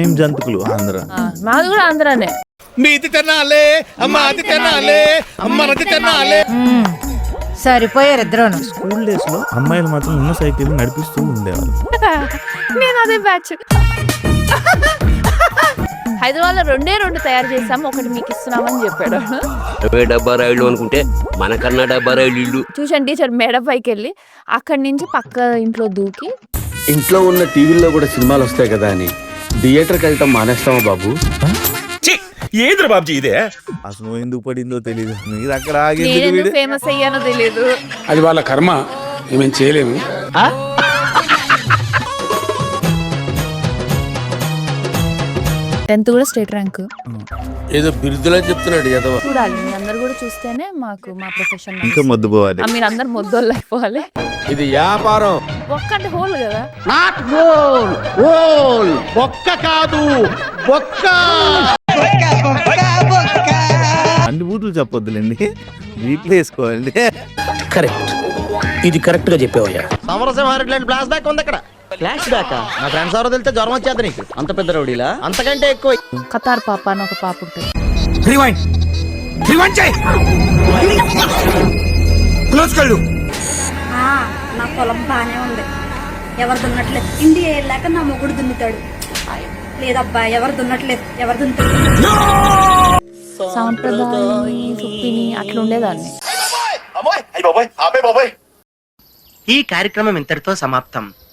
ఏం జంతుకులు ఆంధ్ర. మాది కూడా ఆంధ్రానే. మీది తినాలే అమ్మ, అది తినాలే అమ్మ, అది తినాలే. సరిపోయారు ఇద్దరు. స్కూల్ డేస్ లో అమ్మాయిలు మాత్రం ఉన్న సైకిల్ నడిపిస్తూ ఉండేవాళ్ళు. నేను అదే బ్యాచ్. హైదరాబాద్ లో 2 తయారు చేసాము, ఒకటి మీకు ఇస్తున్నామని చెప్పాడు. డబ్బా రైళ్ళు అనుకుంటే మనకన్నా డబ్బా రైళ్ళు ఇల్లు చూసాను టీచర్ మేడ పైకి వెళ్ళి అక్కడి నుంచి పక్క ఇంట్లో దూకి. ఇంట్లో ఉన్న టీవీల్లో కూడా సినిమాలు వస్తాయి కదా అని థియేటర్కి వెళ్ళటం మానేస్తామా బాబు? ఏదిరా బాబుజీ ఇదే? అసలు నువ్వు ఎందుకు పడిందో తెలియదు. మీరు అక్కడ నేను ఫేమస్ అయ్యానో తెలియదు. అది వాళ్ళ కర్మ, మేమేం చేయలేము. 10th కూడా స్టేట్ ర్యాంక్. ఏదో బిరుదులా చెప్తున్నాడు ఏదో. చూడాలి, మీ అందరు కూడా చూస్తేనే మాకు మా ప్రొఫెషన్ ఇంకా మొద్దు పోవాలి. మీరు అందరు మొద్దోళ్ళు అయిపోవాలి. ఇది వ్యాపారం. ఒక్క అంటే హోల్ కదా. నాట్ హోల్, హోల్ బొక్క కాదు, బొక్క. అన్ని బూతులు చెప్పొద్దులేండి, రీప్లే వేసుకోవాలి. కరెక్ట్, ఇది కరెక్ట్ గా చెప్పావయ్యా. సమరసింహారెడ్డి ఫ్లాష్ బ్యాక్ ఉంది అక్కడ. ఫ్లాష్ బ్యాక్ నా ఫ్రెండ్స్ ఎవరో తెలితే జ్వరం వచ్చేది నీకు. అంత పెద్ద రౌడీలా? అంతకంటే ఎక్కువ. కతార్ పాప అని ఒక పాప ఉంటుంది. నా పొలం బానే ఉంది, ఎవరు దున్నట్లేదు. ఇండియా వెళ్ళాక నా మొగుడు దున్నుతాడు. లేదబ్బా, ఎవరు దున్నట్లేదు, ఎవరు దున్నుతాడు. సాంప్రదాయం సుప్పిని అట్లా ఉండేదాన్ని. ఈ కార్యక్రమం ఇంతటితో సమాప్తం.